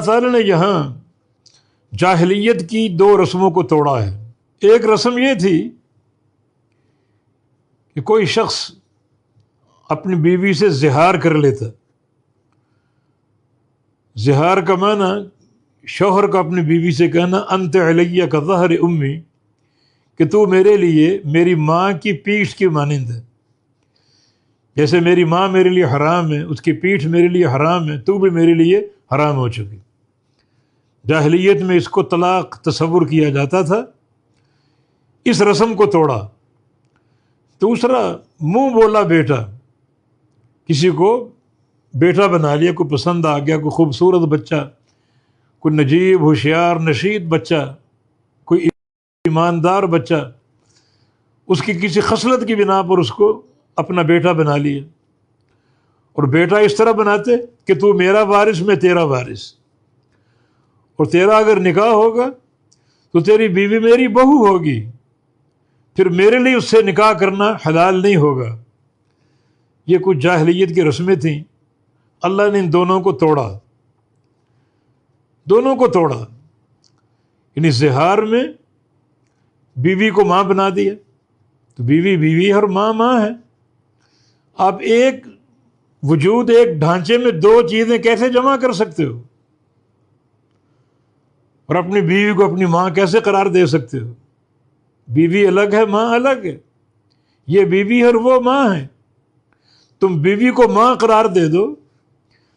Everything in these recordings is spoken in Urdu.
تعالیٰ نے یہاں جاہلیت کی دو رسموں کو توڑا ہے۔ ایک رسم یہ تھی کہ کوئی شخص اپنی بیوی سے زہار کر لیتا۔ زہار کا معنی شوہر کا اپنی بیوی سے کہنا انت علیہ کا ظہر امی، کہ تو میرے لیے میری ماں کی پیٹھ کی مانند ہے۔ جیسے میری ماں میرے لیے حرام ہے، اس کی پیٹھ میرے لیے حرام ہے، تو بھی میرے لیے حرام ہو چکی۔ جاہلیت میں اس کو طلاق تصور کیا جاتا تھا، اس رسم کو توڑا۔ دوسرا، منہ بولا بیٹا، کسی کو بیٹا بنا لیا، کوئی پسند آ گیا، کوئی خوبصورت بچہ، کوئی نجیب ہوشیار نشید بچہ، کوئی ایماندار بچہ، اس کی کسی خصلت کی بنا پر اس کو اپنا بیٹا بنا لیا۔ اور بیٹا اس طرح بناتے کہ تو میرا وارث، میں تیرا وارث، اور تیرا اگر نکاح ہوگا تو تیری بیوی میری بہو ہوگی، پھر میرے لیے اس سے نکاح کرنا حلال نہیں ہوگا۔ یہ کچھ جاہلیت کی رسمیں تھیں، اللہ نے ان دونوں کو توڑا، دونوں کو توڑا۔ یعنی زہار میں بیوی کو ماں بنا دیا، تو بیوی بیوی اور ماں ماں ہے۔ آپ ایک وجود، ایک ڈھانچے میں دو چیزیں کیسے جمع کر سکتے ہو؟ اور اپنی بیوی کو اپنی ماں کیسے قرار دے سکتے ہو؟ بیوی الگ ہے، ماں الگ ہے۔ یہ بیوی اور وہ ماں ہے۔ تم بیوی کو ماں قرار دے دو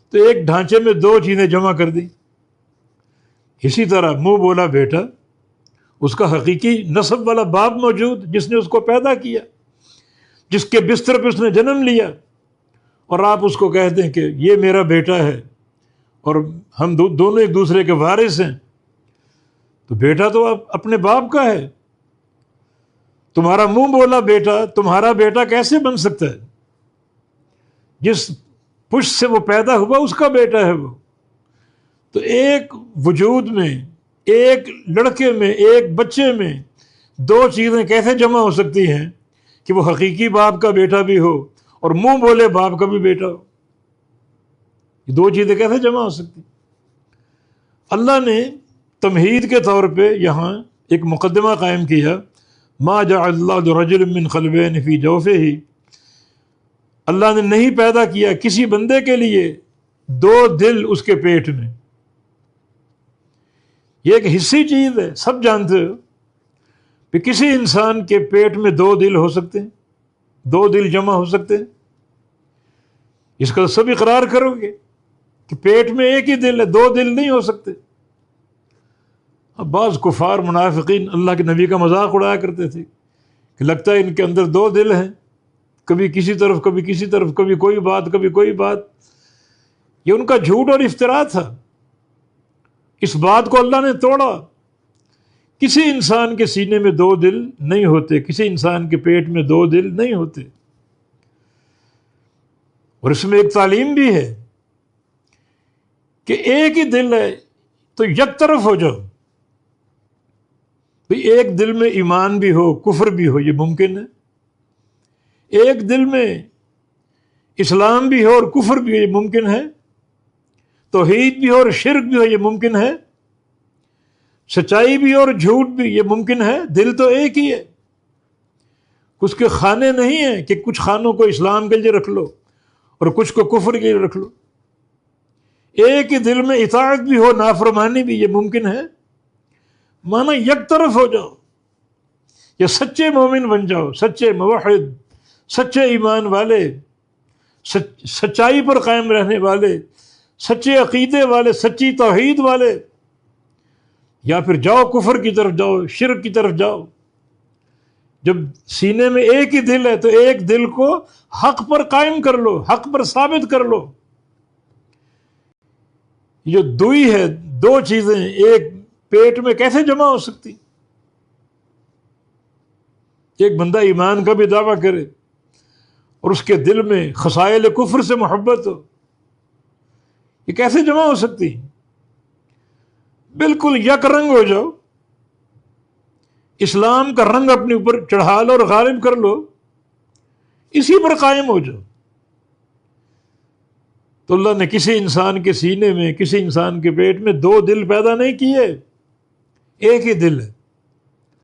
تو ایک ڈھانچے میں دو چیزیں جمع کر دی۔ اسی طرح منہ بولا بیٹا، اس کا حقیقی نسب والا باپ موجود جس نے اس کو پیدا کیا، جس کے بستر پہ اس نے جنم لیا، اور آپ اس کو کہتے ہیں کہ یہ میرا بیٹا ہے اور ہم دونوں ایک دوسرے کے وارث ہیں۔ تو بیٹا تو اپنے باپ کا ہے۔ تمہارا منہ بولا بیٹا تمہارا بیٹا کیسے بن سکتا ہے؟ جس پشت سے وہ پیدا ہوا اس کا بیٹا ہے وہ۔ تو ایک وجود میں، ایک لڑکے میں، ایک بچے میں دو چیزیں کیسے جمع ہو سکتی ہیں کہ وہ حقیقی باپ کا بیٹا بھی ہو اور منہ بولے باپ کا بھی بیٹا ہو؟ یہ دو چیزیں کیسے جمع ہو سکتی؟ اللہ نے تمہید کے طور پہ یہاں ایک مقدمہ قائم کیا، ما جعل اللہ لرجل من قلبین فی جوفہ، اللہ نے نہیں پیدا کیا کسی بندے کے لیے دو دل اس کے پیٹ میں۔ یہ ایک حصی چیز ہے، سب جانتے ہو کہ کسی انسان کے پیٹ میں دو دل ہو سکتے ہیں، دو دل جمع ہو سکتے ہیں۔ اس کا سب اقرار کرو گے کہ پیٹ میں ایک ہی دل ہے، دو دل نہیں ہو سکتے۔ اب بعض کفار منافقین اللہ کے نبی کا مذاق اڑایا کرتے تھے کہ لگتا ہے ان کے اندر دو دل ہیں، کبھی کسی طرف کبھی کسی طرف، کبھی کوئی بات کبھی کوئی بات۔ یہ ان کا جھوٹ اور افتراء تھا۔ اس بات کو اللہ نے توڑا۔ کسی انسان کے سینے میں دو دل نہیں ہوتے، کسی انسان کے پیٹ میں دو دل نہیں ہوتے۔ اور اس میں ایک تعلیم بھی ہے کہ ایک ہی دل ہے تو یک طرف ہو جاؤ۔ بھئی ایک دل میں ایمان بھی ہو، کفر بھی ہو، یہ ممکن ہے۔ ایک دل میں اسلام بھی ہو اور کفر بھی ہو، یہ ممکن ہے۔ توحید بھی ہو اور شرک بھی ہو، یہ ممکن ہے۔ سچائی بھی ہو اور جھوٹ بھی، یہ ممکن ہے۔ دل تو ایک ہی ہے۔ اس کے خانے نہیں ہیں کہ کچھ خانوں کو اسلام کے لیے رکھ لو اور کچھ کو کفر کے لیے رکھ لو۔ ایک ہی دل میں اطاعت بھی ہو، نافرمانی بھی، یہ ممکن ہے۔ مانا یک طرف ہو جاؤ، یا سچے مومن بن جاؤ، سچے موحد، سچے ایمان والے، سچائی پر قائم رہنے والے، سچے عقیدے والے، سچی توحید والے، یا پھر جاؤ کفر کی طرف جاؤ، شرک کی طرف جاؤ۔ جب سینے میں ایک ہی دل ہے تو ایک دل کو حق پر قائم کر لو، حق پر ثابت کر لو۔ یہ دوئی ہے، دو چیزیں ایک پیٹ میں کیسے جمع ہو سکتی؟ ایک بندہ ایمان کا بھی دعویٰ کرے اور اس کے دل میں خصائل کفر سے محبت ہو، یہ کیسے جمع ہو سکتی؟ بالکل یک رنگ ہو جاؤ، اسلام کا رنگ اپنے اوپر چڑھا لو اور غالب کر لو، اسی پر قائم ہو جاؤ۔ تو اللہ نے کسی انسان کے سینے میں، کسی انسان کے پیٹ میں دو دل پیدا نہیں کیے، ایک ہی دل ہے۔